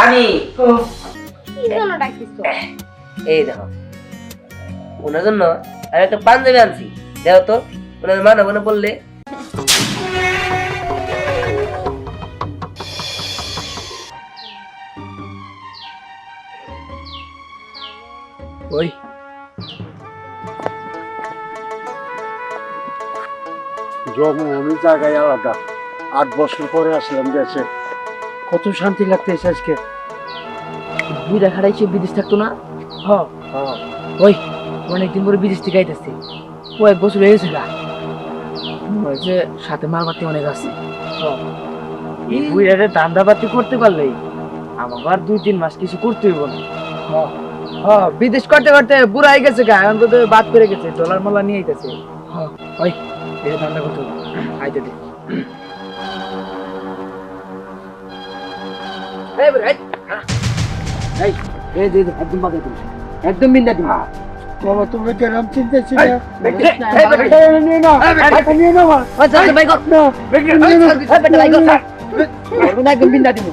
আমি এই দেখো ওনার জন্য আমি একটা পাঞ্জাবি আনছি, দেখো তো ওনার মা না বললে। ওই জন্মভূমি জায়গায় আলাদা, 8 বছর পরে আসলাম দেশে, কত শান্তি লাগতেছে আজকে। দুই দেখাটাই সে বিদেশ থাকতো না? হ্যাঁ ওই অনেকদিন পরে বিদেশ থেকে আইতেছে, ও 1 বছর হয়ে গেছে গা, যে সাথে মালপাতি অনেক আছে। এই বুইরারে ধান্দাবাতি করতে পারলেই আমার আর 2-3 মাস কিছু করতে হইব না। হ্যাঁ বিদেশ করতে করতে বুড়া হয়ে গেছে গা, এখন তো বাদ পেরে গেছে, ডলার মালা নিয়ে আইতেছে। হ্যাঁ ওই এটা ধান্দা করতে হবে, আইতে দে। একদম বাদে তুমি, একদম বিন্দা তুমি। বাবা তুমি কেরাম চিন্তা ছিল একদম বিন্দা দিব।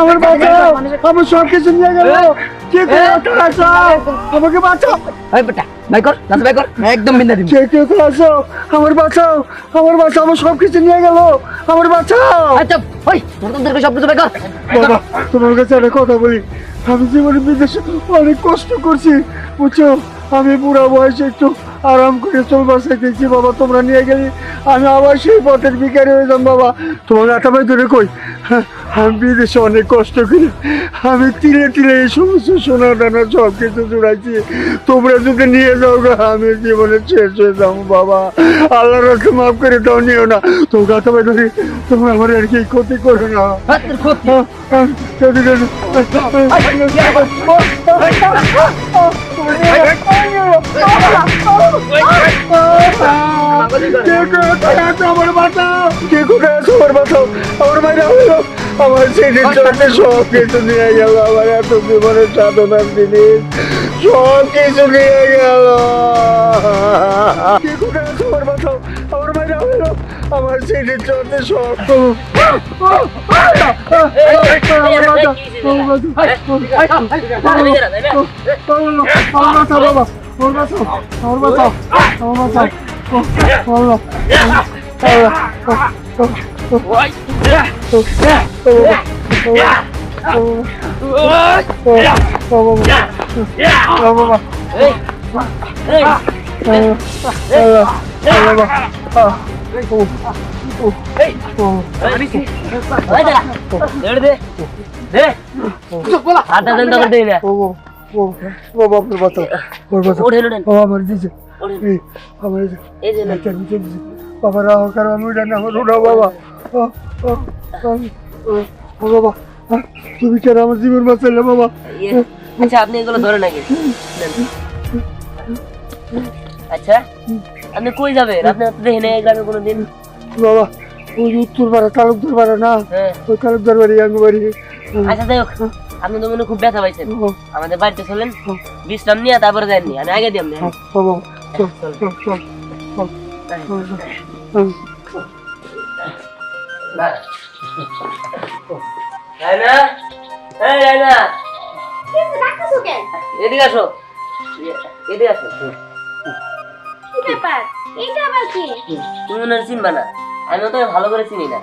আমার বাঁচাও, আমার সব কিছু নিয়ে গেল, কে করে আমাকে বাঁচাও, একদম বিন্দা দিব। কে করে আসো, আমার বাঁচাও, আমার বাঁচাও, আমার সব কিছু নিয়ে গেল, আমার বাঁচাও। আচ্ছা ওই তোদের সব কিছু বের কর। বাবা তোমার কাছে একটা কথা বলি, আমি জীবনে বিদেশে অনেক কষ্ট করছি বুঝছো, আমি বুড়া বয়সে একটু আরাম করে চলবার চাইতেছি বাবা, তোমরা নিয়ে গেলে আমি আবার সেই পথের ভিখারি হয়ে যাম বাবা। তোমার আটামাই ধরে কই, আমি বিদেশে অনেক কষ্ট করি, আমি তিলে তিলে এই সমস্ত সোনা দানা সব কিছু জোড়াইছি, তোমরা যদি নিয়ে যাও গা আমি জীবনে শেষ হয়ে যাবো বাবা, আল্লাহর রাস্তে মাফ করে দাও, নিও না। তোমরা আটামাই ধরে তোমরা আমার আর কি ক্ষতি করো না। আমার সেদিন চলতে সব কিছু নিয়ে গেল, আমার এত জীবনের সাধনার জিনিস সব কিছু নিয়ে গেল। আমার বাইরে হলো আমার সেদিন চলতে সব বাবা রাও কারণ আমি উঠে না বাবা, বাবা তুমি কেন আমার জীবন বাঁচাইলে বাবা? আচ্ছা আপনি এগুলো ধরে নাকি? আচ্ছা আপনি কই যাবেন? আপনি দেখেন এই গ্রামে কোনোদিন? বাবা ওই উত্তর পাড়া তালুকদার পাড়া না, ওই তালুকদার বাড়ি আঙ্গু বাড়ি। আচ্ছা যাই হোক, আপনি তো মনে খুব ব্যথা পাইছেন, আমাদের বাড়িতে চলেন, বিশ্রাম নিয়ে তারপরে যাননি, আমি আগে দিই। বাবা চল চল চল চল এদিকে আসো, এদিকে আসো। তুমি মনে হয় চিনবা না, আমিও তো ভালো করে চিনি না।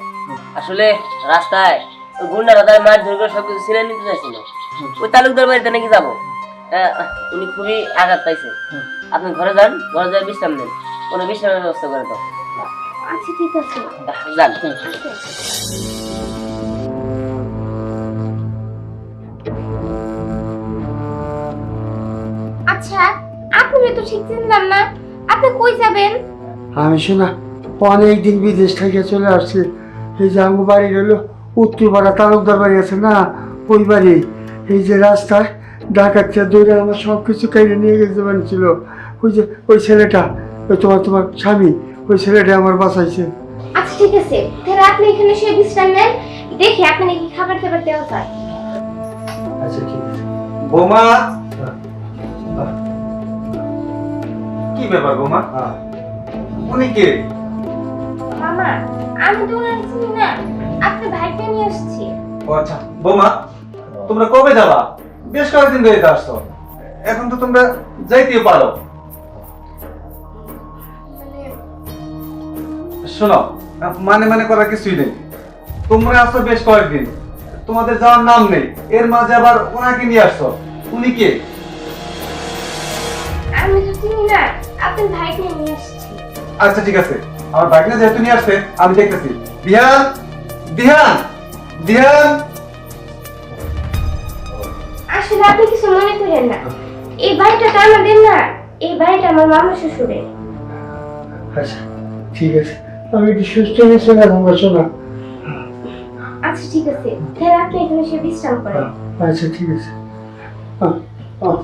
আসলে রাস্তায় ওই গুন্ডারা তার মাছ ধরে করে সবকিছু ছিনে নিতে চাইছিল, ওই তালুকদার বাড়িতে নাকি যাবো, উনি খুবই আঘাত পাইছে। আপনি ঘরে যান, ঘরে যাই বিশ্রাম নেন, কোনো বিশ্রামের ব্যবস্থা করে দাও। আচ্ছা ঠিক আছে যান। আচ্ছা আপনি তো ঠিক চিনলাম না, আপনি কই যাবেন? আমি শোনা অনেকদিন বিদেশ থেকে চলে আসছি, এই যে আঙ্গু বাড়ি রইলো উত্তরপাড়া তালুকদার বাড়ি আছে না, ওই বাড়ি। এই যে রাস্তায় ডাকাতটা দৌড়ে আমার সব কিছু কেড়ে নিয়ে গেছে ছিল, ওই যে ওই ছেলেটা, ওই তোমার স্বামী, ওই ছেলেটা আমার বাঁচাইছে। আচ্ছা ঠিক আছে, তাহলে আপনি এখানে শুয়ে বিশ্রাম নেন, দেখি আপনি নাকি খাবার টাবার দেওয়া যায়। আচ্ছা ঠিক আছে। বৌমা, কি ব্যাপার বৌমা? উনি কে? মামা, আমি তো ওনার চিনি না, আপনার ভাইকে নিয়ে আসছি। ও আচ্ছা। বৌমা, তোমরা কবে যাবা? বেশ কয়েকদিন ধরে তো আসছো, এখন তো তোমরা যাইতেই পারো। শোনো, মানে মানে করার কিছুই নেই। তোমরা আসছো বেশ কয়েকদিন, তোমাদের যাওয়ার নাম নেই, এর মাঝে আবার ওনাকে নিয়ে আসছো। উনি কে? আমি তো চিনি না, আপনার ভাইকে নিয়ে আসছি। আচ্ছা ঠিক আছে, আমার বাইক না যেহেতু নিয়ে আসছে, আমি দেখতেছি। দিহান, দিহান, দিহান। আসলে আপনি কিছু মনে করেন না, এই বাড়িটা তো আমাদের না, এই বাড়িটা আমার মামা শ্বশুরের। আচ্ছা ঠিক আছে, আমি একটু সুস্থ হয়ে চলে যাবো শোনা। আচ্ছা ঠিক আছে, তাহলে আপনি এখানে শুয়ে বিশ্রাম করেন। আচ্ছা ঠিক আছে। আহ, আহ।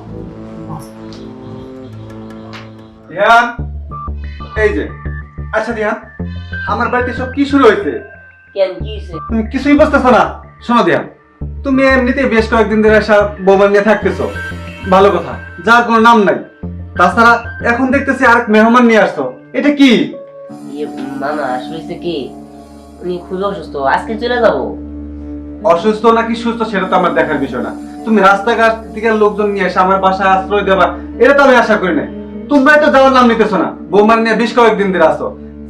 দিহান, এই যে। আচ্ছা দিহান, আমার বাড়িতে সব কি শুরু হয়েছে? কেন কি হয়েছে? তুমি কিছুই বুঝতেছো না। শোনো দিহান, তুমি এমনিতেই বেশ কয়েকদিন ধরে আসা বৌমা নিয়ে থাকতেছো, ভালো কথা, যার কোনো নাম নাই। তাছাড়া এখন দেখতেছি আরেক মেহমান নিয়ে আসছো, এটা কি? ইয়ে মামা, আসলে হয়েছে কি, উনি খুবই অসুস্থ, আজকে চলে যাবো। অসুস্থ নাকি সুস্থ সেটা তো আমার দেখার বিষয় না। তুমি রাস্তাঘাট থেকে লোকজন নিয়ে এসে আমার বাসায় আশ্রয় দেবা, এটা তো আমি আশা করি নাই। তোমরাই তো যাওয়ার নাম নিতেছো না, বৌমার নিয়ে বেশ কয়েকদিন ধরে আসো।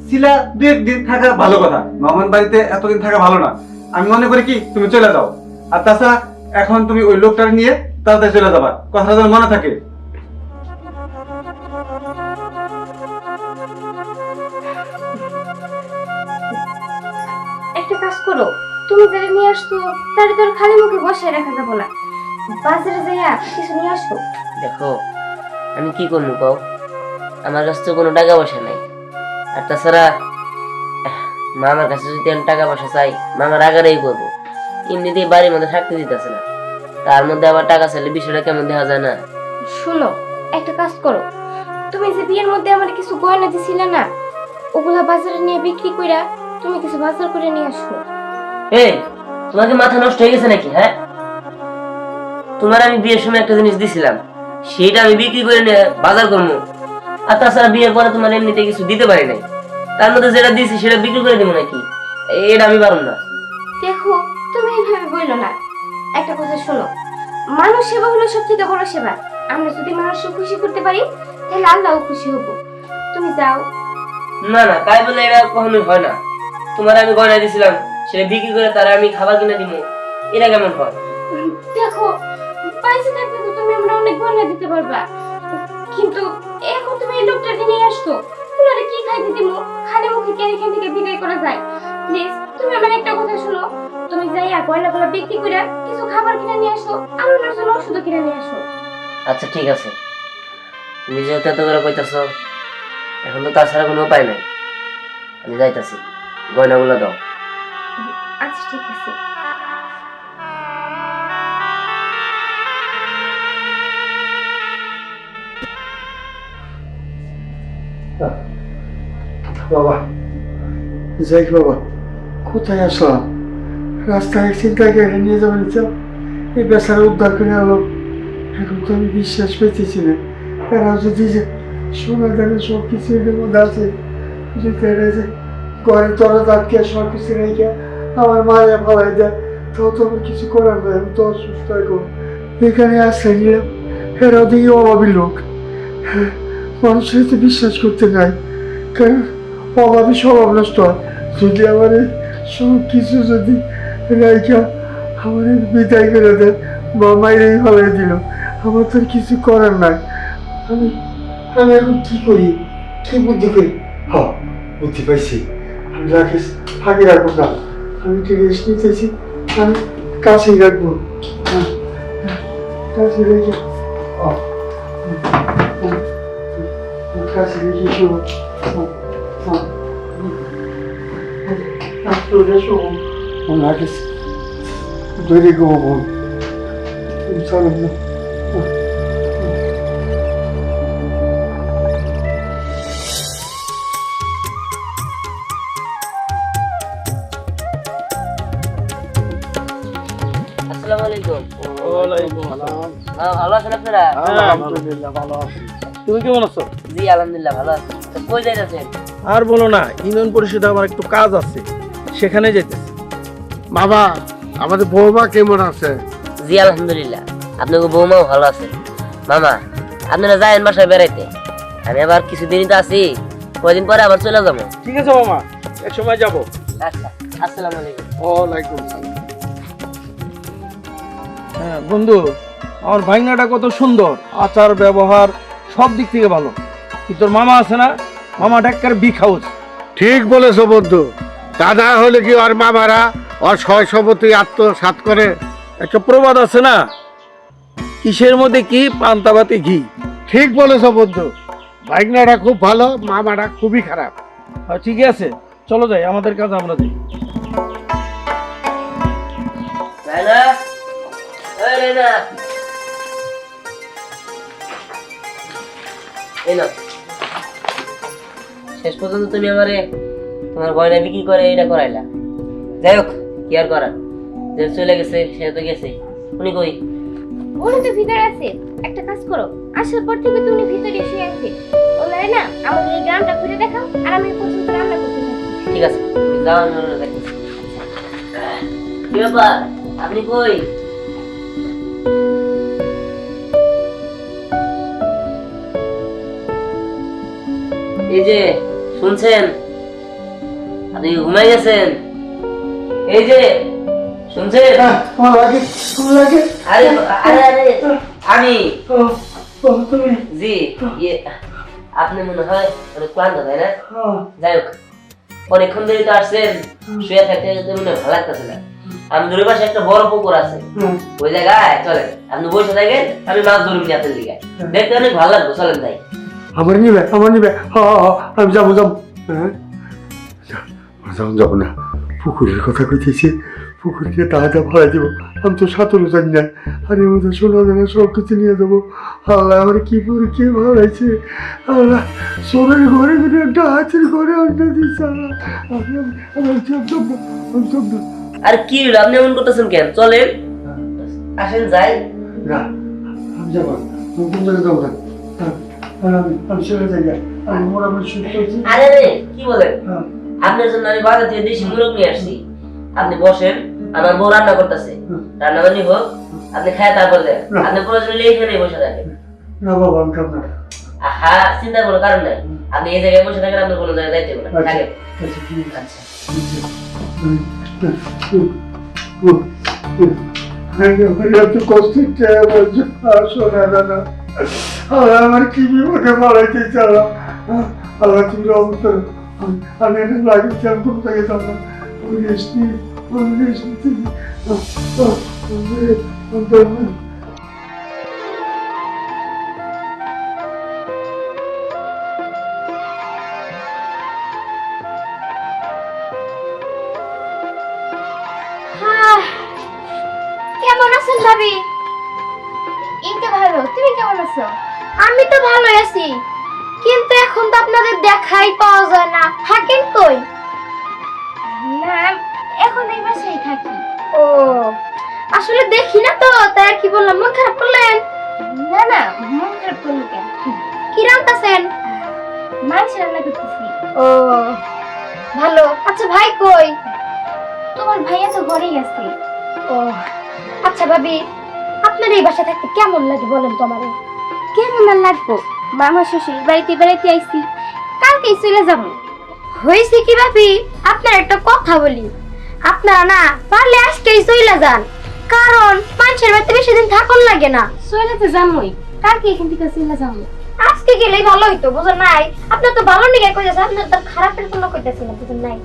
শিলা দু একদিন থাকা ভালো কথা, মেহমান বাড়িতে এতদিন থাকা ভালো না। আমি মনে করি কি তুমি চলে যাও। আর তাছাড়া এখন তুমি ওই লোকটার নিয়ে তাড়াতাড়ি চলে যাবা, কথাটা যেন মনে থাকে। একটা কাজ করো, তুমি যারা নিয়ে আসতো তারে তোর খালি মুখে বসায় রাখা যাবো না, বাজারে যাইয়া কিছু নিয়ে আসো। দেখো, আমি কি করবো কও, আমার কাছে তো কোনো টাকা পয়সা নাই। আর তাছাড়া মামার কাছে যদি আমি টাকা পয়সা চাই, মামার আগারেই করবো। এমনিতেই বাড়ির মধ্যে থাকতে দিতেছে না, তার মধ্যে আবার টাকা চাইলে বিষয়টা কেমন দেখা যায় না? শোনো, একটা কাজ করো, তুমি যে বিয়ের মধ্যে আমার কিছু গয়না দিছিলে না, ওগুলা বাজারে নিয়ে বিক্রি কইরা তুমি কিছু বাজার করে নিয়ে আসো। এই, তোমার কি মাথা নষ্ট হয়ে গেছে নাকি? হ্যাঁ, তোমার আমি বিয়ের সময় একটা জিনিস দিছিলাম, সেটা আমি বিক্রি করে নিয়ে বাজার করবো। আর তাছাড়া বিয়ের পরে তোমার এমনিতে কিছু দিতে পারি নাই, তার মধ্যে যেটা দিয়েছি সেটা বিক্রি করে দেবো নাকি? এটা আমি পারবো না। দেখো, তুমি এইভাবে বললো না, একটা কথা শোনো, মানুষ সেবা হলো সব থেকে বড় সেবা। আমরা যদি মানুষকে খুশি করতে পারি তাহলে আল্লাহও খুশি হব। তুমি যাও। না না, তাই বলে এটা কখনোই হয় না। তোমার আমি গয়না দিছিলাম, সেটা বিক্রি করে তারা আমি খাবার কিনে দিব, এটা কেমন হয়? দেখো, পয়সা থাকলে তো তুমি আমরা অনেক গয়না দিতে পারবা, কিন্তু এখন তুমি এই লোকটাকে নিয়ে আসছো, ওনারে কি খাইতে দিব? খালি মুখে কে এখান থেকে বিদায় করা যায়? প্লিজ তুমি আমার একটা কথা শোনো, তুমি যাইয়া গয়নাগুলো বিক্রি করে কিছু খাবার কিনে নিয়ে আসো, আমার জন্য ওষুধ কিনে নিয়ে আসো। আচ্ছা ঠিক আছে, তুমি যেহেতু এত করে কইতাছো, এখন তো তাছাড়া কোনো উপায় নাই, আমি যাইতাছি, গয়নাগুলো দাও। আচ্ছা ঠিক আছে। বাবা, যাই বাবা, কোথায় আসলাম? রাস্তায় চিন্তা করে নিয়ে যাবেন চাও, এই বেচারা উদ্ধার করে আলো। এখন তো আমি বিশ্বাস পেতেছি না, এরা যদি যে সোনা দানে সব কিছু এর মধ্যে আছে, যদি এরা যে ঘরে তলা দাঁতকে সব কিছু রেখে আমার মায়ের ফলাই দেয়, তাও তো আমার কিছু করার নয়। আমি তো অসুস্থ এখন, এখানে আশ্রয় নিলাম। এরা দেখি অভাবী লোক, মানুষের তো বিশ্বাস করতে নাই, কারণ অভাবী স্বভাব নষ্ট হয়। যদি আমার সব কিছু যদি রাইখা আমার বিদায় করে দেয় বা মাইরেই ফলাই দিল, আমার তো আর কিছু করার নাই। আমি আমি এখন কি করি, কি বুদ্ধি করি? হ্যাঁ, বুদ্ধি পাইছি। আমি রাকেশ ফাঁকে রাখবো না, আমি একটু রেস্ট নিতেছি, আমি কাছেই রাখবো। হ্যাঁ, কাছে রেখে কাছে রেখে শোনো। রাকেশ ধরে ঘুমাবো, চলো না। আসসালামু আলাইকুম। ওয়ালাইকুম আসসালাম। ভালো আছেন আপনারা? আলহামদুলিল্লাহ ভালো আছি। তুমি কেমন আছো? জি আলহামদুলিল্লাহ ভালো আছি। তো কই যাইতেছেন? আর বলো না, ইউনিয়ন পরিষদে আমার একটু কাজ আছে, সেখানে যেতেছি। বাবা আমাদের বৌমা কেমন আছে? জি আলহামদুলিল্লাহ, আপনার বৌমাও ভালো আছে। মামা আপনারা যায়েন বাসায় বেড়াইতে, আমি আবার কিছুদিনই তো আছি, কয়দিন পরে আবার চলে যাবো। ঠিক আছে মামা, এক সময় যাব। আচ্ছা, আসসালামু আলাইকুম। ওয়ালাইকুম সালাম। হ্যাঁ বন্ধু, আমার ভাইনাটা কত সুন্দর, আচার ব্যবহার সব দিক থেকে ভালো। কিন্তু তোর মামা আছে না, মামা ডাক্তার বিগ হাউস। ঠিক বলেছো বন্ধু, দাদা হলে কি আর মামারা আর সয় সম্পত্তি আত্মসাৎ করে? একটা প্রবাদ আছে না, কিসের মধ্যে কি, পান্তাবাতি ঘি। ঠিক বলেছো বন্ধু, ভাইগনাটা খুব ভালো, মামারা খুবই খারাপ। ঠিক আছে, চলো যাই, আমাদের কাজ আমরা যাই। রায়না, ওই রায়না, এই নাও। শেষ পর্যন্ত তুমি আমারে তোমার গয়না বিক্রি করে এটা করাইলা। যাই হোক, কি আর করার, যে চলে গেছে সে তো গেছে। উনি কই? উনি তো ভিতরে আছে। একটা কাজ করো, আসার পর থেকে তো উনি ভিতরে শুয়ে আছে। ওনারে না আমাদের এই গ্রামটা ঘুরে দেখাও, আর আমি পর্যন্ত রান্না করতে থাকি। ঠিক আছে, যাও, আমি ওনারে দেখতেছি। কি ব্যাপার, আপনি কই? এই যে শুনছেন, আপনি ঘুমাই গেছেন? এই যে শুনছেন? আরে আরে আরে আমি তুমি জি ইয়ে, আপনি মনে হয় অনেক ক্লান্ত তাই না? যাই হোক, অনেকক্ষণ ধরে তো আসছেন, শুয়ে থাকতে থাকতে মনে হয় ভালো লাগতেছে না। আমি দূরে পাশে একটা বড় পুকুর আছে, ওই জায়গায় চলেন, আপনি বসে থাকেন, আমি মাছ ধরুন আপনার দিকে, দেখতে অনেক ভালো লাগবে, চলেন তাই। আমার নিবে, আমার নিবে, আমি যাবো যাবো। হ্যাঁ যাবো না, পুকুরের কথা কইতেছি, পুকুরকে টাকাটা ভাড়া দিব। আমি তো সাঁতারও জানি না, আর এর মধ্যে সোনা দানা সব কিছু নিয়ে দেবো। আল্লাহ আমার কি করে কে ভাড়াইছে, আল্লাহ সোনার ঘরে ঘরে একটা হাতের ঘরে আনতে দিচ্ছে। আল্লাহ আমি সব না। আর কি হলো, আপনি এমন করতেছেন কেন? চলেন, আসেন যাই। না আমি যাবো না, আমি তোমাকে যাবো না। আমি চলে যাই, আমি মোটামুটি সুস্থ হচ্ছি। আরে রে, কি বলেন? হ্যাঁ আপনার জন্য আমি বাজার থেকে দেশি মুরগ নিয়ে আসছি, আপনি বসেন, আমার বউ রান্না করতেছে, রান্না বান্নি হোক, আপনি খায় তারপর দেন। আপনি প্রয়োজন হলে এখানে বসে থাকেন। না বাবা আমি খাবো না। আহা, চিন্তা কোনো কারণ নাই, আপনি এই জায়গায় বসে থাকেন, আপনি কোনো জায়গায় যাইতে হবে না, থাকেন। আচ্ছা ঠিক আছে। এত কষ্ট শোনা দাদা, আমার কি বিপদে মারাইতে চালা। আল্লাহ তুমি অবস্থা, আমি এটা লাগিয়েছি, আমি কোনো জায়গায় যাব না। আমি রেস্ট নিই, আমি রেস্ট নিচ্ছি। কেমন আছেন ভাবি? এই তো ভালো, তুমি কেমন আছো? আমি তো ভালো আছি, কিন্তু এখন তো আপনাদের দেখাই পাওয়া যায় না। থাকেন কই? না, এখন এই বাসায় থাকি। ও, আসলে দেখি না তো, তাই আর কি বললাম। মন খারাপ করলেন? না না, মন খারাপ করলি কেন? কি রান্তাছেন? মাছ রান্না করতেছি। ও ভালো। আচ্ছা ভাই কই? তোমার ভাইয়া তো ঘরেই আছে। ও আচ্ছা ভাবি, আপনার এই বাসা থাকতে কেমন লাগে বলেন তো আমারে? কেমন আর লাগবো, মামা শ্বশুর বাড়িতে বেড়াইতে আইছি, কালকেই চলে যাবো। হয়েছে কি ভাবি, আপনার একটা কথা বলি, আপনারা না পারলে আজকেই চলে যান, কারণ মানুষের বাড়িতে বেশি দিন থাকুন লাগে না। চলে তো যাবই, কালকে এখান থেকে চলে যাবো। আজকে গেলেই ভালো হইতো, বুঝেন নাই? আপনার তো ভালো নিগে কইতেছে, আপনার তো খারাপের কোনো কইতেছে না, বুঝেন নাই?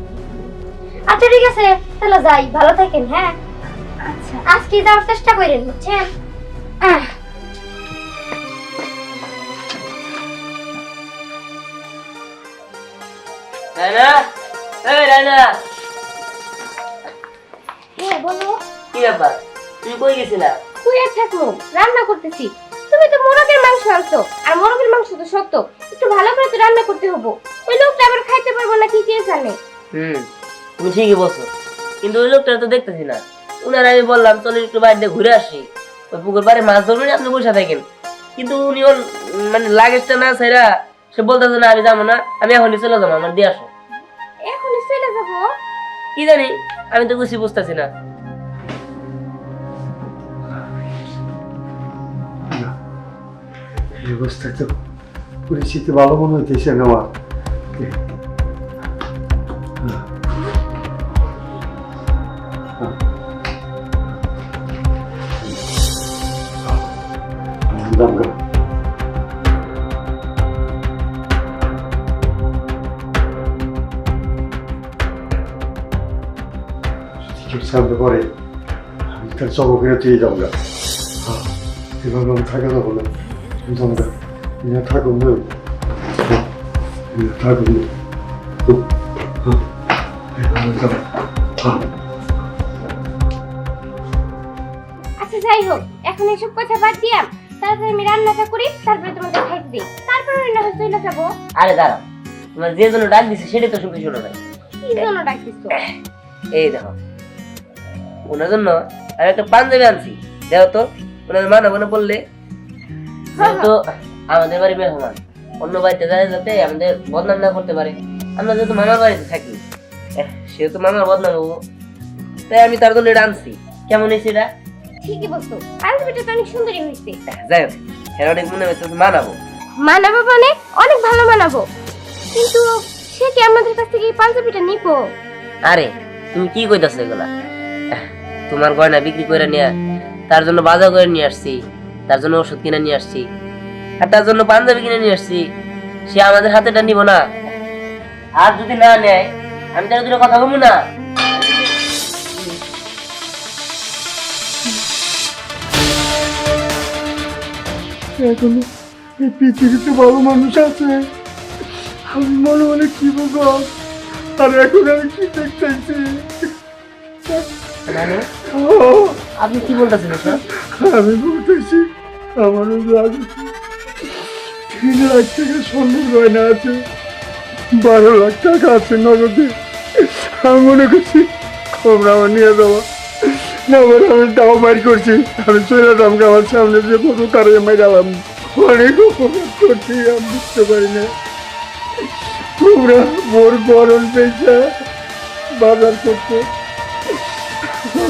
আচ্ছা ঠিক আছে, তাহলে যাই, ভালো থাকেন। হ্যাঁ আচ্ছা, আজকে যাওয়ার চেষ্টা করেন, বুঝছেন? রায়না, এই রায়না, হ্যাঁ বলো। কি ব্যাপার, তুমি কই গেছিলা? কুইয়া থাকবো, রান্না করতেছি। তুমি তো মোরগের মাংস আনছো, আর মোরগের মাংস তো শক্ত, একটু ভালো করে তো রান্না করতে হবো। ওই লোকটা আবার খাইতে পারবো না, কি কে জানে। তুমি ঠিকই বলছো, কিন্তু ওই লোকটা তো দেখতেছি না। উনারা আমি বললাম চলেন একটু বাড়িতে ঘুরে আসি, ওই পুকুর পাড়ে মাছ ধরবেন আপনি বসে থাকেন। কিন্তু উনি ওর মানে লাগেজটা না ছাইরা সে বলতেছে না আমি যাবো না, আমি এখনই চলে যাবো, আমার দিয়ে আসো। এখনই চলে যাবো? কি জানি, আমি তো কিছু বুঝতেছি না। এই অবস্থায় তো পরিস্থিতি ভালো মনে হইতেছে না আমার। সামনে পরে আমি তার চমকের দিয়ে যাবো না, এভাবে আমি থাকা যাবো না, জমগা থাকুন না, থাকুন না। আচ্ছা যাই হোক, এখন এসব কথা বাদ দিয়াম, তারপরে আমি রান্নাটা করি, তারপরে তোমাদের খাইতে দিই, তারপরে রান্না হয়ে চলে যাবো। আরে দাঁড়াও, তোমার যে জন্য ডাক দিছে সেটাই তো শুনতে শোনো নাই। কি জন্য ডাকতেছো? এই দেখো, ওনার জন্য আমি একটা পাঞ্জাবি আনছি, দেখো তো ওনাদের মানা মনে পড়লে। তো আমাদের বাড়ি মেহমান, অন্য বাড়িতে যায় যাতে আমাদের বদনাম না করতে পারে। আমরা যেহেতু মামার বাড়িতে থাকি, সেহেতু মামার বদনাম হবো, তাই আমি তার জন্য এটা আনছি। কেমন হয়েছে এটা? ঠিকই বলছো, পাঞ্জাবিটা তো অনেক সুন্দরই হয়েছে। যাই হোক, হ্যাঁ অনেক মনে হচ্ছে মানাবো। মানাবো মানে অনেক ভালো মানাবো, কিন্তু সে কি আমাদের কাছ থেকে এই পাঞ্জাবিটা নিবো? আরে তুমি কি কইতাছো এগুলা? তোমার গয়না বিক্রি করে নিয়ে তার জন্য বাজার করে নিয়ে আসছি, তার জন্য ওষুধ কিনে নিয়ে আসছি, আর তার জন্য পাঞ্জাবি কিনে নিয়ে আসছি। সে আমাদের হাতেটা নিব না? আর যদি না নেয় আমি তার দুটো কথা বলবো না। এখন এই পৃথিবীতে ভালো মানুষ আছে, আমি মনে মনে কি বলবো, আর এখন আমি কি দেখতেছি। মানে ও, আপনি কি বলতেছেন স্যার? আমি বলতেছি আমার ওই লাগে 3 লাখ টাকা স্বর্ণের গয়না আছে, 12 লাখ টাকা আছে নগদে। আমি মনে করছি খবর আমার নিয়ে যাওয়া না, বলে আমি তাও বাইর করছি, আমি চলে যাম, আমার সামনে যে কত তারে মেরালাম, অনেক উপকার করছি, আমি বুঝতে পারি না। তোমরা মোর গরম পেয়েছা বাজার করতে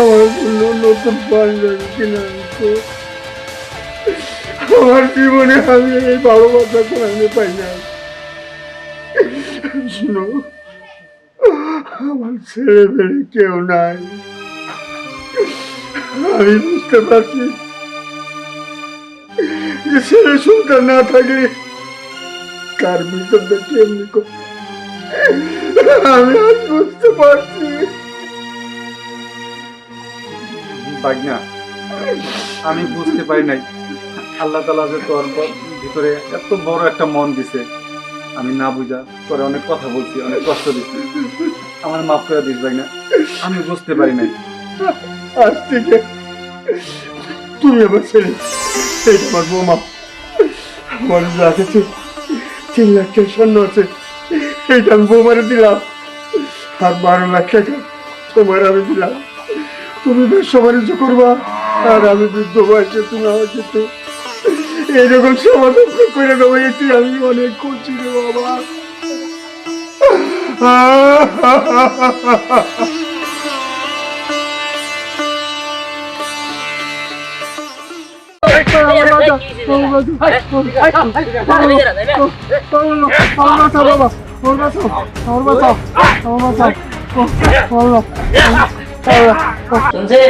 আমার জন্য নতুন পাঞ্জাবি কিনে আনতো। আমার জীবনে আমি এই ভালোবাসা কোনোদিন পাই না। শুনো, আমার ছেলে মেয়ে কেউ নাই, আমি বুঝতে পারছি যে ছেলে সন্তান না থাকে কার ভিতরটা কেমনি করে, আমি আজ বুঝতে পারছি। বাগনা, আমি বুঝতে পারি নাই আল্লাহ তাআলা যে তোর ভিতরে এত বড় একটা মন দিছে। আমি না বুঝা তোরে অনেক কথা বলছি, অনেক কষ্ট দিচ্ছি, আমার মাফ করে দিস বাগনা, আমি বুঝতে পারি নাই। আজ থেকে তুমি আমার ছেলে, এইটা আমার বৌমা। আমার যা আছে 3 লাখ টাকা স্বর্ণ আছে, এইটা আমি বৌমারে দিলাম, আর 12 লাখ টাকা তোমার আমি দিলাম। তুমি ব্যবসা বাণিজ্য করবা, আর আমি বৃদ্ধ বয়সে তুমি আমাকে তো এইরকম সমাধান করে দেবো, এটি আমি অনেক খুশি রে বাবা। শুনছে?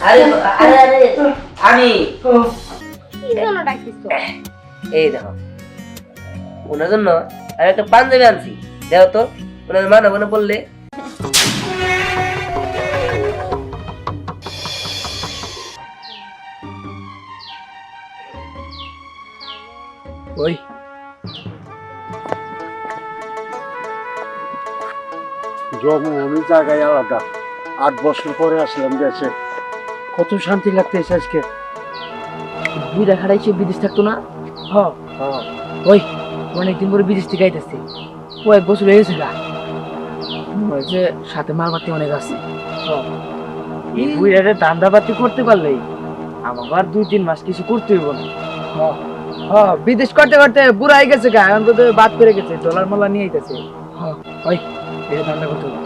আরে আরে আরে আমি কি জন্য ডাকতেছো? এই দেখো, ওনার জন্য আমি একটা পাঞ্জাবি আনছি, দেখো তো ওনাদের মানা মনে পড়লে। ওই জন্মভূমি জায়গায় আলাদা, 8 বছর পরে আসলাম দেশে, কত শান্তি লাগতেছে আজকে। বুড়া খাড়াই সে বিদেশ থাকতো না? হ্যাঁ, ওই অনেকদিন পরে বিদেশ থেকে আইতেছে, ও 1 বছর হয়ে গেছে গা। ওই যে সাথে মালপাতি অনেক আছে, এই বুইরারে ধান্দাবাতি করতে পারলেই আমাকে আর 2-3 মাস কিছু করতে হইব না। হ্যাঁ, বিদেশ করতে করতে বুড়া হয়ে গেছে গা, এখন তো বাদ পেরে গেছে, ডলার মালা নিয়ে আইতেছে। ওই এটা ধান্দা করতে হবে,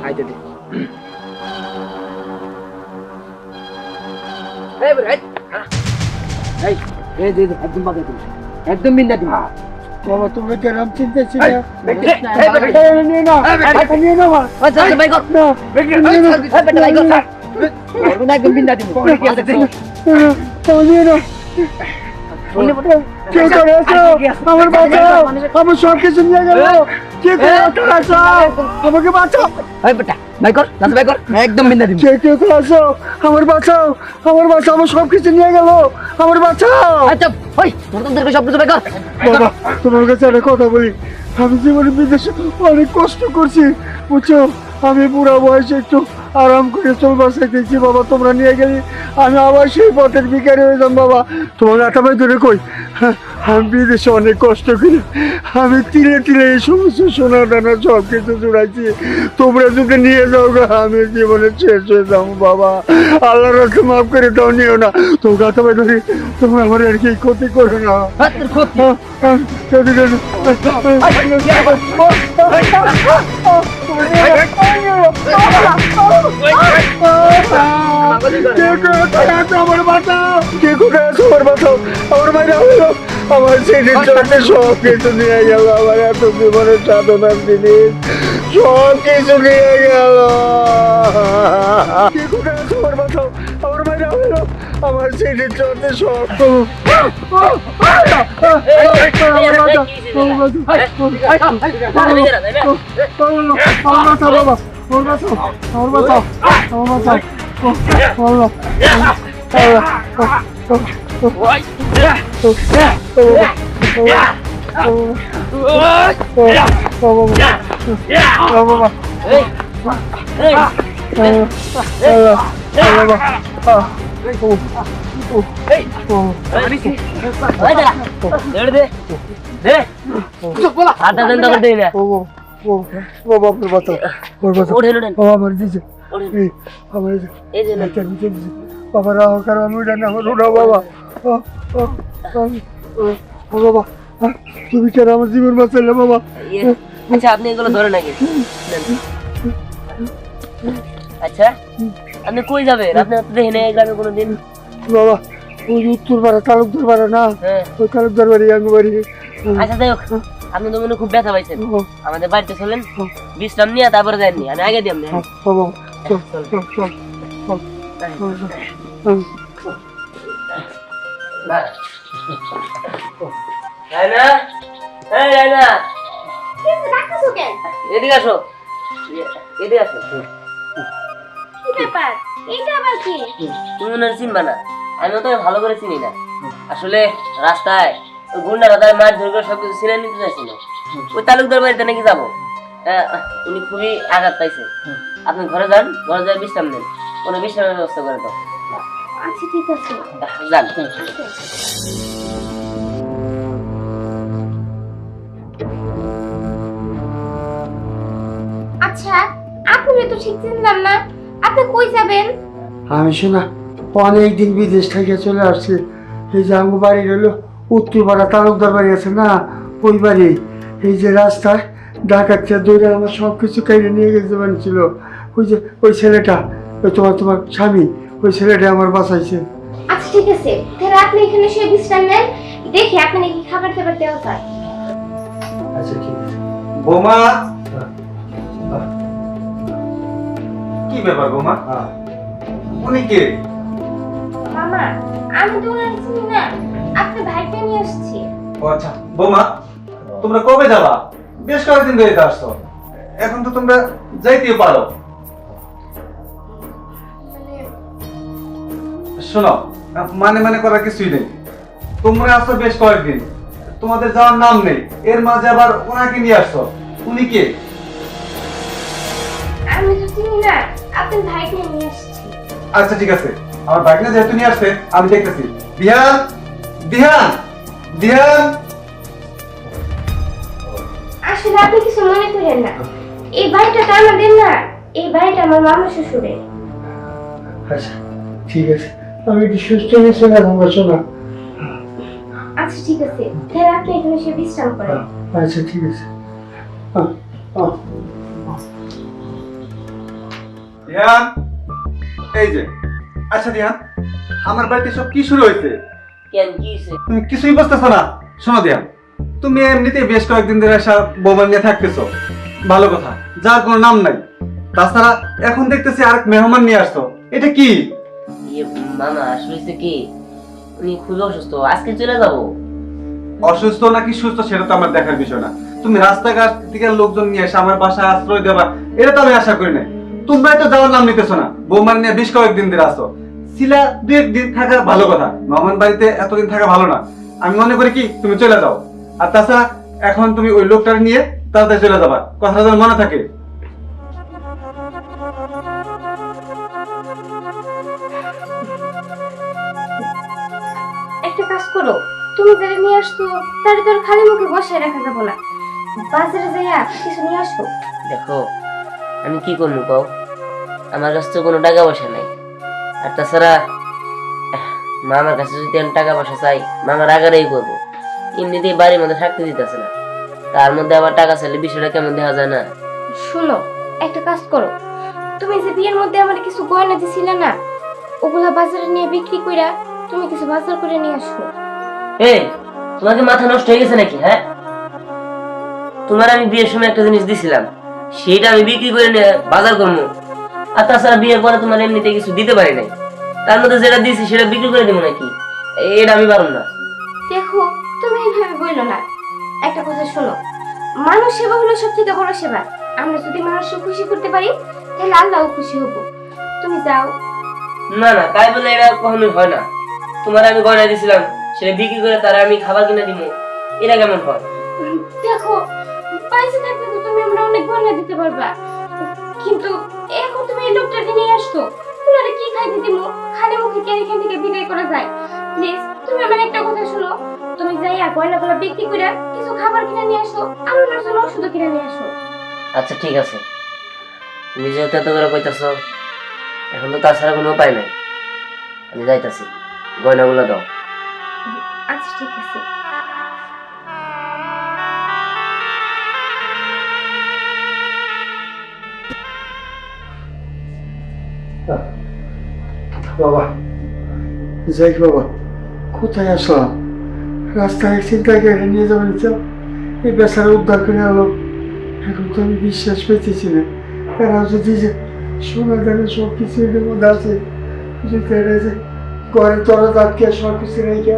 আইতে দে। এই বুড়া, এই এই দে একদম বাদে দিন, একদম বিন্দা দিন। বাবা তোমরা কেরাম চিনতেছি না এই বেটা, নিয়ে নাও নিয়ে নাও ওই চল ভাই কর, না এই বেটা ভাই কর, ওর না একদম বিন্দা দিন। নিয়ে নাও কে করেছো আমার বাঁচাও আমার সব কিছু নিয়ে গেল কে করেছো আমাকে বাঁচাও এই বেটা ভাই কর, নাচ ভাই কর, একদম বিন্দা দিন। কে করেছো আমার বাঁচাও আমার সব কিছু নিয়ে গেল আমার বাঁচাও আচ্ছা ওই তোদের সব কিছু ভাই কর। বাবা তোমার কাছে একটা কথা বলি আমি জীবনে বিদেশে অনেক কষ্ট করছি বুঝছো আমি বুড়া বয়সে একটু আরাম করে চলবার চাইতেছি বাবা তোমরা নিয়ে গেলে আমি আবার সেই পথের ভিখারি হয়ে যাম বাবা তোমার আটাবাই ধরে কই আমি বিদেশে অনেক কষ্ট করি আমি তিলে তিলে এই সমস্ত সোনা দানা সব কিছু জুড়াইছি তোমরা যদি নিয়ে যাও গা আমি জীবনে শেষ হয়ে যাবো বাবা আল্লাহর কাছে মাফ করে দাও নিও না তোমার আটাবাই ধরে তোমরা আমার আর কি ক্ষতি করো না তোর ক্ষতি আমার বাঁচাও কে কোথায় আছো আমার বাঁচাও আমার বাইরে আমার সেদিন চলতে সব কিছু নিয়ে গেল আমার এত জীবনের সাধনার জিনিস সব কিছু নিয়ে গেল কে কোথায় আছো আমার বাঁচাও আমার বাইরে আমার সেদিন চলতে সব বাবা আমার বাঁচাও আমার বাঁচাও আমার বাঁচাও বাবা রাও কারো আমি উঠে না আমার উঠাও বাবা বাবা তুমি কেন আমার জীবন বাঁচাইলে বাবা আচ্ছা আপনি এগুলো ধরে নাকি আচ্ছা আপনি কই যাবেন আপনি তো দেখেন এই গ্রামে কোনোদিন বাবা ওই উত্তর পাড়া তালুকদার পাড়া না ওই তালুকদার বাড়ি আঙ্গু বাড়ি আচ্ছা যাই হোক আপনি তো মনে খুব ব্যথা পাইছেন আমাদের বাড়িতে চলেন বিশ্রাম নিয়ে তারপরে যাননি আমি আগে দিই আপনি বাবা চল চল চল রায়না এই রায়না কিছু ডাকছো কেন? এদিকে আসো এদিকে আসো কি ব্যাপার? এটা আবার কি? তুমি মনে হয় চিনবা না আমি তো ভালো করে চিনি না আসলে রাস্তায় ওই গুন্ডারা তার মাছ ধরে করে সবকিছু ছিনে নিতে চাইছিল ওই তালুকদার বাড়িতে নাকি যাবো উনি খুবই আঘাত পাইছে আপনি ঘরে যান ঘরে যাই বিশ্রাম নেন কোনো বিশ্রামের ব্যবস্থা করে দাও আচ্ছা ঠিক আছে। যান আচ্ছা আপনি তো ঠিক চিনলাম না আপনি কই যাবেন? আমি শোনা অনেকদিন বিদেশ থেকে চলে আসছি এই যে আঙ্গু বাড়ি রইলো উত্তরপাড়া তালুকদার বাড়ি আছে না ওই বাড়ি এই যে রাস্তায় ডাকাতটা দৌড়ে আমার সব কিছু কেড়ে নিয়ে গেছে ছিল ওই যে ওই ছেলেটা ওই তোমার স্বামী ওই ছেলেটা আমার বাঁচাইছে আচ্ছা ঠিক আছে তাহলে আপনি এখানে শুয়ে বিশ্রাম নেন দেখি আপনি নাকি খাবার দাবার দেওয়া যায়। আচ্ছা ঠিক আছে বোমা কি ব্যাপার বোমা উনি কে মামা আমি তো ওনার চিনি না আপনি ভাইকে নিয়ে আসছি। ও আচ্ছা বোমা তোমরা কবে যাবা বেশ কয়েকদিন ধরে আসছো এখন তো তোমরা যাইতেও পারো শোনো মানে করার কিছুই নেই তোমরা আসছো বেশ কয়েকদিন তোমাদের যাওয়ার নাম নেই এর মাঝে আবার ওনাকে নিয়ে আসছো উনি কে আমি তো চিনি না আপনি ভাইকে নিয়ে আসছি। আচ্ছা ঠিক আছে আমার বাইকটা যেহেতু নিয়ে আসছে আমি দেখতেছি বিহান বিহান বিহান আসলে আপনি কিছু মনে করেন না এই বাড়িটা তো আমাদের না এই বাড়িটা আমার মামা শ্বশুরের আচ্ছা ঠিক আছে, আমি একটু সুস্থ হয়েছি না বলছো না? আচ্ছা ঠিক আছে, তাহলে আপনি এখানে এসে বিশ্রাম করেন। আচ্ছা ঠিক আছে। আহ, আহ। ধ্যান, এই যে। আচ্ছা ধ্যান, আমার বাড়িতে সব কি শুরু হয়েছে? কেন কি হইছে? তুমি কিছুই বুঝতেছো না। শোনো ধ্যান, তুমি এমনিতেই বেশ কয়েকদিন ধরে এসব বৌমা নিয়ে থাকতেছো, ভালো কথা, যার কোনো নাম নাই। তাছাড়া এখন দেখতেছি আরেক মেহমান নিয়ে আসছো, এটা কি? ইয়ে মামা আসলে হইছে কি, উনি খুব অসুস্থ, আজকে চলে যাবো। অসুস্থ নাকি সুস্থ সেটা তো আমার দেখার বিষয় না। তুমি রাস্তাঘাট থেকে লোকজন নিয়ে এসে আমার বাসায় আশ্রয় দেবা, এটা তো আমি আশা করি নাই। তোমরাই তো যাওয়ার নাম নিতেছো না, বৌমার নিয়ে বেশ কয়েকদিন ধরে আসো। শিলা 2-1 দিন থাকা ভালো কথা, মেহমান বাড়িতে এতদিন থাকা ভালো না। আমি মনে করি কি তুমি চলে যাও। আর তাছাড়া এখন তুমি ওই লোকটার নিয়ে তাড়াতাড়ি চলে যাবা, কথাটা যেন মনে থাকে। একটা কাজ করো, তুমি যারা নিয়ে আসতো তারা তো আর খালি মুখে বসে রাখা যাবো না, বাজারে যাইয়া কিছু নিয়ে আসো। দেখো আমি কি করবো কও, আমার কাছে তো কোনো টাকা পয়সা নাই। আর তাছাড়া মামার কাছে যদি আমি টাকা পয়সা চাই, মামার আগারেই করবো। এমনিতেই বাড়ির মধ্যে থাকতে দিতেছে না, তার মধ্যে আবার টাকা চাইলে বিষয়টা কেমন দেখা যায় না? শোনো, একটা কাজ করো, তুমি যে বিয়ের মধ্যে আমার কিছু গয়না দিছিলে না, ওগুলা বাজারে নিয়ে বিক্রি কইরা তুমি কিছু বাজার করে নিয়ে আসো। এই তোমাকে মাথা নষ্ট হয়ে গেছে নাকি? হ্যাঁ, তোমার আমি বিয়ের সময় একটা জিনিস দিছিলাম, সেটা আমি বিক্রি করে নিয়ে বাজার করবো। আর তাছাড়া বিয়ের পরে তোমার এমনিতে কিছু দিতে পারি নাই, তার মধ্যে যেটা দিয়েছি সেটা বিক্রি করে দেবো নাকি? এটা আমি পারবো না। দেখো, তুমি এইভাবে বললো না। একটা কথা শোনো, মানুষ সেবা হলো সব থেকে বড় সেবা। আমরা যদি মানুষকে খুশি করতে পারি তাহলে আল্লাহও খুশি হবো। তুমি যাও। না না, তাই বলে এটা কখনোই হয় না। তোমার আমি গয়না দিছিলাম, সেটা বিক্রি করে তারা আমি খাবার কিনে দিব, এটা কেমন হয়? দেখো, পয়সা থাকলে তো তুমি আমরা অনেক গয়না দিতে পারবা, কিন্তু এখন তুমি এই লোকটাকে নিয়ে আসতো, ওনারে কি খাইতে দিব? খালি মুখে কে এখান থেকে বিদায় করা যায়? প্লিজ তুমি আমার একটা কথা শোনো, তুমি যাইয়া গয়নাগুলো বিক্রি করে কিছু খাবার কিনে নিয়ে আসো, আমার জন্য ওষুধ কিনে নিয়ে আসো। আচ্ছা ঠিক আছে, তুমি যেহেতু এত করে কইতাছো, এখন তো তাছাড়া কোনো উপায় নাই। আমি যাইতাছি, গয়নাগুলো দাও। আচ্ছা ঠিক আছে। বাবা, যাই বাবা, কোথায় আসলাম? রাস্তায় চিন্তা করে নিয়ে যাবেন চাও, এই বেচারা উদ্ধার করে আলো। এখন তো আমি বিশ্বাস পেতেছি না, এরা যদি যে সোনা দানা সব কিছু এদের মধ্যে আছে, যদি এরা যে ঘরে তরা দাঁতকে সব কিছু রেখে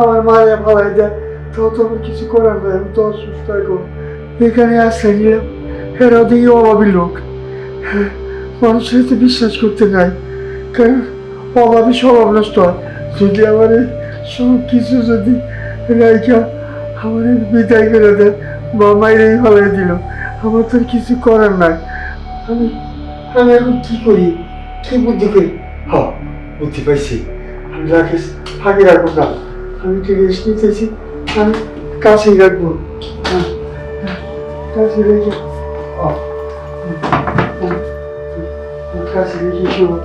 আমার মায়ের ফলাই দেয়, তাও তো আমার কিছু করার নয়। আমি তো অসুস্থ এখন, এখানে আসলে নিলাম, এরাও দেখি অভাবী লোক। মানুষের তো বিশ্বাস করতে নাই, কারণ অভাবী স্বভাব নষ্ট হয়। যদি আমার সব কিছু যদি রাইখা আমার বিদায় করে দেয় বা মাইরেই ফলাই দিল, আমার তো আর কিছু করার নাই। আমি আমি এখন কি করি, কি বুদ্ধি করি? হ্যাঁ, বুদ্ধি পাইছি। আমি রাখি ফাঁকি রাখবো না, আমি একটু রেস্ট নিতেছি, আমি কাছেই রাখবো। কাছে রেখে কাছে রেখে শোনো।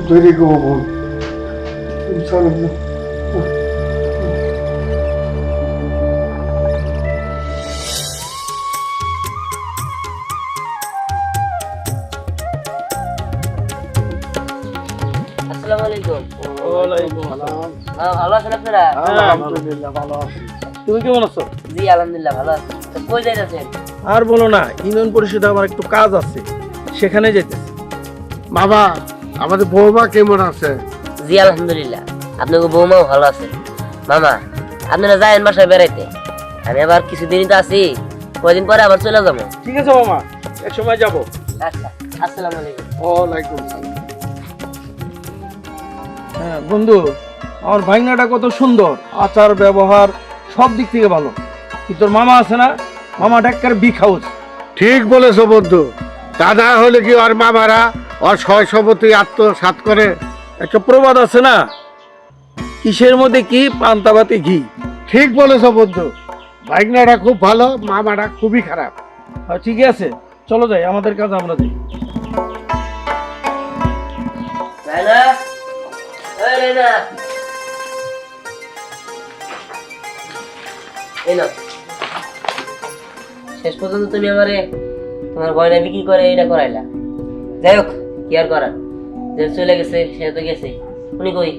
ধরে ঘুমাবো, চলো না। আসসালামু আলাইকুম। ভালো আছেন আপনারা? আলহামদুলিল্লাহ ভালো আছি। তুমি কেমন আছো? জি আলহামদুলিল্লাহ ভালো আছি। তো কই যাইতাছেন? আর বলো না, ইউনিয়ন পরিষদে আমার একটু কাজ আছে, সেখানে যেতেছি। বাবা, আমাদের বৌমা কেমন আছে? জি আলহামদুলিল্লাহ, আপনাকে বৌমাও ভালো আছে। মামা আপনারা যায়েন বাসায় বেড়াইতে, আমি আবার কিছুদিনই তো আছি, কয়দিন পরে আবার চলে যাবো। ঠিক আছে মামা, এক সময় যাবো। আচ্ছা, আসসালামু আলাইকুম। ওয়ালাইকুম সালাম। হ্যাঁ বন্ধু, আমার ভাইনাটা কত সুন্দর, আচার ব্যবহার সব দিক থেকে ভালো। কিন্তু তোর মামা আছে না, মামাটা একটা বিগ হাউস। ঠিক বলেছো বন্ধু, দাদা হলে কি আর মামারা আর ছয় সম্পত্তি আত্মসাৎ করে? একটা প্রবাদ আছে না, কিসের মধ্যে কি, পান্তাবাতি ঘি। ঠিক বলেছো বন্ধু, ভাইগনাটা খুব ভালো, মামাটা খুবই খারাপ। ঠিকই আছে, চলো যাই, আমাদের কাজ আমরা যাই। রায়না, এই রায়না, এই নাও। শেষ পর্যন্ত তুমি আমারে তোমার গয়না বিক্রি করে এটা করাইলা। যাই হোক, কি আর করার, যে চলে গেছে সে তো গেছে। উনি কই?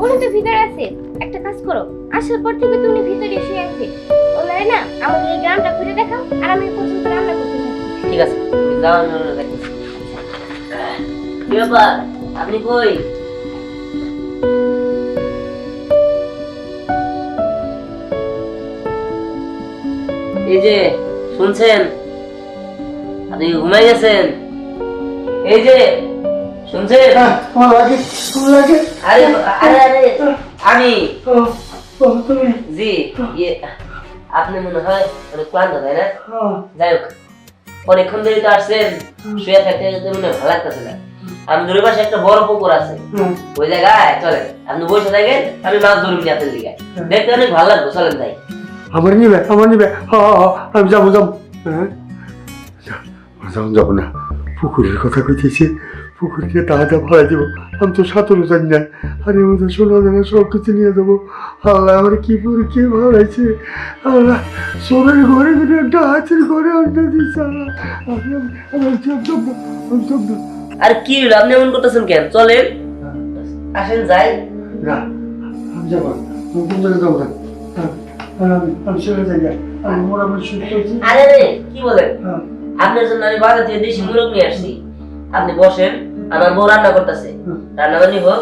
উনি তো ভিতরে আছে। একটা কাজ করো, আসার পর থেকে তো উনি ভিতরে শুয়ে আছে। ওনারে না আমাদের এই গ্রামটা ঘুরে দেখাও, আর আমি পর্যন্ত রান্না করতে থাকি। ঠিক আছে, তুমি যাও, আমি ওনারে দেখি। কি ব্যাপার, আপনি কই? এই যে শুনছেন, আপনি ঘুমাই গেছেন? এই যে শুনছেন? আমার লাগে, আমার লাগে। আরে আরে আরে আমি তুমি? জি, ইয়ে আপনি মনে হয় অনেক ক্লান্ত, তাই না? যাই হোক, অনেকক্ষণ ধরে তো আসছেন, শুয়ে থাকতে থাকতে মনে হয় ভালো লাগতেছে না। আমি দূরের পাশে একটা বড় পুকুর আছে, ওই জায়গায় চলেন, আপনি বসে থাকেন, আমি মাছ ধরবি আপনার দিকে, দেখতে অনেক ভালো লাগবে, চলেন তাই। আমার নিবে, আমার নিবে। আমি যাবো, যাবো। হ্যাঁ, যাবো না। পুকুরের কথা কইতেছি, পুকুরকে টাকাটা ভাড়া দিব। আমি তো সাঁতারও জানি না, আর এর মধ্যে সোনা দানা সব কিছু নিয়ে দেবো। আল্লাহ আমার কি করে কে ভাড়াইছে, আল্লাহ সোনার ঘরে ঘরে একটা হাতের ঘরে আনতে দিচ্ছে। আল্লাহ আমি যাব না। আর কি হলো, আপনি এমন করতেছেন কেন? চলেন, আসেন যাই। না, আমি যাবো না, আমি যাবো না। আমি চলে যাই, আমি মোটামুটি সুস্থ হয়েছি। আরে রে, কি বলেন? আপনার জন্য আমি বাজার থেকে দেশি মুরগ নিয়ে আসছি। আপনি বসেন, আমার বউ রান্না করতেছে, রান্না বান্নি হোক,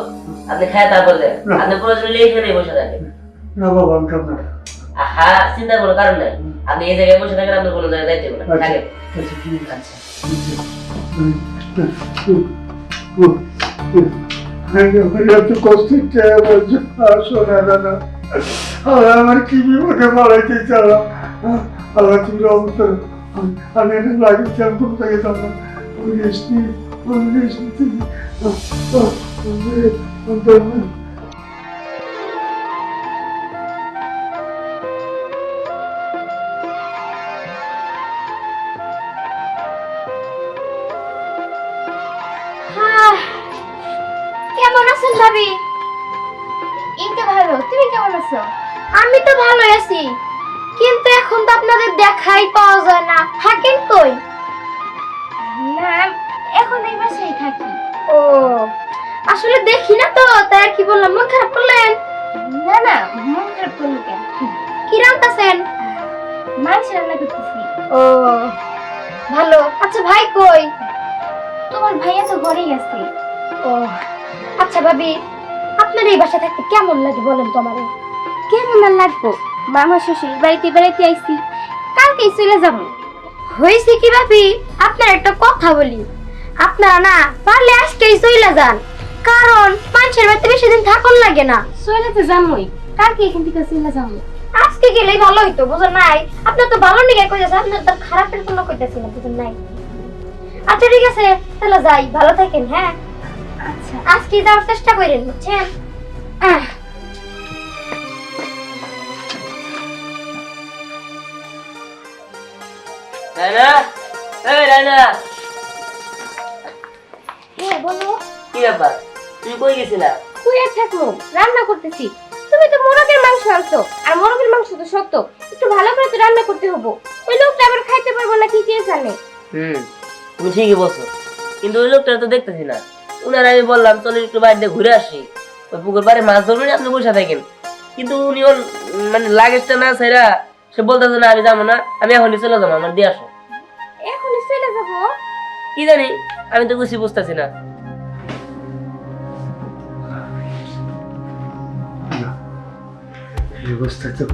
আপনি খায় তারপর দেন। আপনি প্রয়োজন হলে এখানে বসে থাকেন। না বাবা, আমি খাবো না। আহা, চিন্তা করার কারণ নাই, আপনি এই জায়গায় বসে থাকেন, আপনি কোনো জায়গায় যাইতে হবে না। থাকেন। আচ্ছা, ঠিক আছে। এত কষ্ট শোনা দাদা, আমার কি বিপদে মারাইতে চালা। আল্লাহ তুমি অবস্থা, আমি এটা লাগিয়েছি, আমি কোনো জায়গায় যাব না। আমি রেস্ট নিই, আমি রেস্ট নিতে। কেমন আছেন ভাবি? এই তো ভালো, তুমি কেমন আছো? আমি তো ভালো আছি, কিন্তু এখন তো আপনাদের দেখাই পাওয়া যায় না। থাকেন কই? না, এখন এই বাসায় থাকি। ও, আসলে দেখি না তো, তাই আর কি বললাম। মন খারাপ করলেন? না না, মন খারাপ করলি কেন? কি রান্তাছেন? মাংস রান্না করতেছি। ও ভালো। আচ্ছা ভাই কই? তোমার ভাইয়া তো ঘরেই আছে। ও আচ্ছা ভাবি, আপনার এই বাসা থাকতে কেমন লাগে বলেন তো আমারে? কেমন আর লাগবো, মামা শ্বশুর বাড়িতে বেড়াইতে আইছি, কালকেই চলে যাবো। হয়েছে কি ভাবি, আপনার একটা কথা বলি, আপনারা না পারলে আজকেই চলে যান, কারণ মানুষের বাড়িতে বেশি দিন থাকুন লাগে না। চলে তো যাবই, কালকে এখান থেকে চলে যাবো। আজকে গেলেই ভালো হইতো, বুঝেন নাই? আপনার তো ভালো নিকে কইতেছে, আপনার তো খারাপের কোনো কইতেছে না, বুঝেন নাই? আচ্ছা ঠিক আছে, তাহলে যাই, ভালো থাকেন। হ্যাঁ আচ্ছা, আজকে যাওয়ার চেষ্টা করেন, বুঝছেন? রায়না, এই রায়না, হ্যাঁ বলো। কি ব্যাপার, তুমি কই গেছিলা? কুইয়া থাকবো, রান্না করতেছি। তুমি তো মোরগের মাংস আনছো, আর মোরগের মাংস তো শক্ত, একটু ভালো করে তো রান্না করতে হবো। ওই লোকটা আবার খাইতে পারবো না, কি কে জানে। তুমি ঠিকই বলছো, কিন্তু ওই লোকটা তো দেখতেছি না। উনার আমি বললাম চলো একটু বাইরে ঘুরে আসি, ওই পুকুর পাড়ে মাছ ধরবেন, আপনি বসে থাকেন, কিন্তু উনি ওর মানে লাগেজটা না ছাইরা সে বলতেছে না আমি যাবো না, আমি এখনই চলে যাবো, আমার দিয়ে আসো। এখনই চলে যাবো? কি জানি, আমি তো কিছু বুঝতেছি না। এই অবস্থায় তো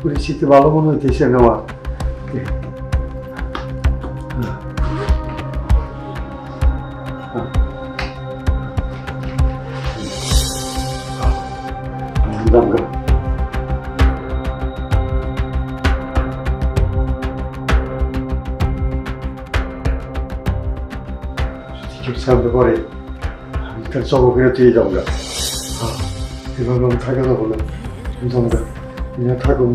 পরিস্থিতি ভালো মনে হইতেছে না আমার। সামনে পরে আমি তার চমকের দিয়ে যাবো না, এভাবে আমি থাকা যাবো না, থাকুন।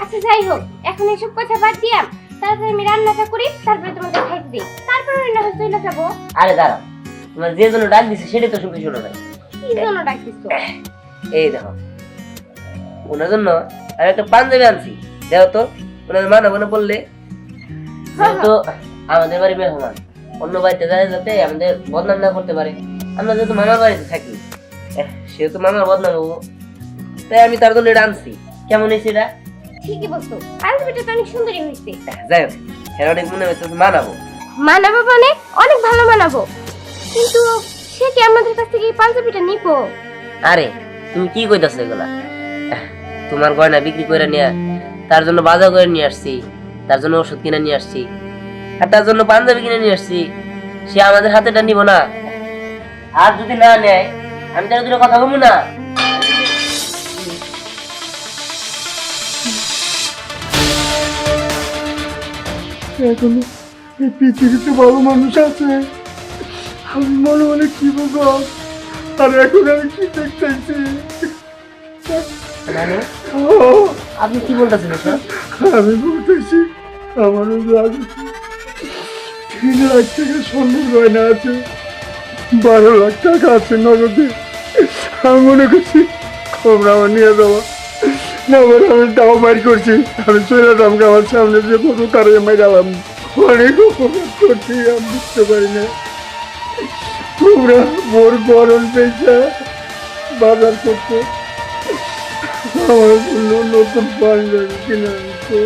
আচ্ছা যাই হোক, এখন এসব কথা বাদ দিয়াম, তারপরে আমি রান্নাটা করি, তারপরে তোমাদের খাইতে দিই, তারপরে রান্না হয়ে চলে যাবো। আরে দাঁড়াও, তোমার যে জন্য ডাক দিছে সেটাই তো শুনতে শোনো নাই। কি জন্য ডাকছিস? এই দেখো, ওনার জন্য আমি একটা পাঞ্জাবি আনছি, দেখো তো ওনার মানাবো না বললে। তো আমাদের বাড়ি মেহমান, অন্য বাড়িতে যায় যাতে আমাদের বদনাম না করতে পারে। আমরা যেহেতু মামার বাড়িতে থাকি, সেহেতু মামার বদনাম হবো, তাই আমি তার জন্য এটা আনছি। কেমন হয়েছে এটা? ঠিকই বলছো, পাঞ্জাবিটা তো অনেক সুন্দরই হয়েছে। যাই হোক, হ্যাঁ অনেক মনে হচ্ছে মানাবো। মানাবো মানে অনেক ভালো মানাবো, কিন্তু সে কি আমাদের কাছ থেকে এই পাঞ্জাবিটা নিবো? আরে তুমি কি কইতাছো এগুলা? তোমার গয়না বিক্রি করে নিয়ে তার জন্য বাজার করে নিয়ে আসছি, তার জন্য ওষুধ কিনে নিয়ে আসছি, আর তার জন্য পাঞ্জাবি কিনে নিয়ে আসছি। সে আমাদের হাতেটা নিব না? আর যদি না নেয় আমি তার দুটো কথা বলবো না। এখনো এই পৃথিবীতে ভালো মানুষ আছে, আমি মনে মনে কি বলবো, আর এখন আমি কি দেখতেছি। মানে ও, আপনি কি বলতেছেন স্যার? আমি বলতেছি আমার ওই যে আগে 3 লাখ টাকা স্বর্ণের গয়না আছে, 12 লাখ টাকা আছে নগদে। আমি মনে করছি তোমরা আমার নিয়ে যাওয়া না, বলে আমি তাও বাইর করছি, আমি চলে যাবো, আমার সামনে যে বড় তারে আমি গেলাম, অনেক উপকার করছি, আমি বুঝতে পারি না তোমরা মোর গরম পেয়েছা বাজার করতে আমার জন্য নতুন পাঞ্জাবি কিনে আনতো।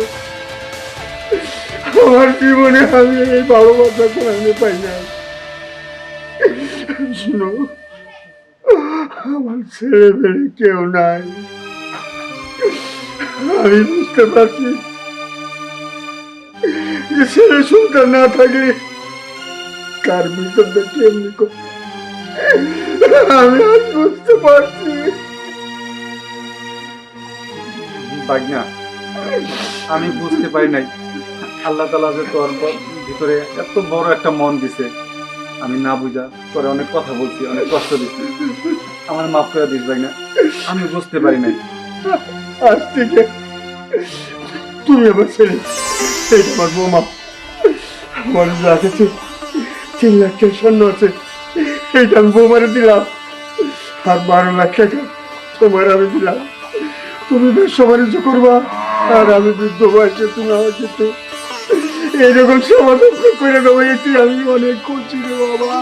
আমার জীবনে আমি এই ভালোবাসা কোনোদিন পাই না। শুনো, আমার ছেলে মেয়ে কেউ নাই, আমি বুঝতে পারছি যে ছেলে সন্তান না থাকলে কার ভিতরটা কেমনি করে, আমি আজ বুঝতে পারছি। বাগনা, আমি বুঝতে পারি নাই আল্লাহ তাআলা যে তোর ভিতরে এত বড় একটা মন দিছে। আমি না বুঝা তোরে অনেক কথা বলছি, অনেক কষ্ট দিচ্ছি, আমার মাফ করে দিস বাগনা, আমি বুঝতে পারি নাই। আজ থেকে তুমি আমার ছেলে, এইটা আমার বৌমা, আমার যা আছে 3 লাখ টাকা স্বর্ণ আছে, এইটা আমি বৌমারে দিলাম, আর 12 লাখ টাকা তোমার আমি দিলাম। তুমি ব্যবসা বাণিজ্য করবা, আর আমি বৃদ্ধ বয়সে তুমি আমাকে একটু এইরকম সমাধান করে দেবো, এটি আমি অনেক খুশি রে বাবা।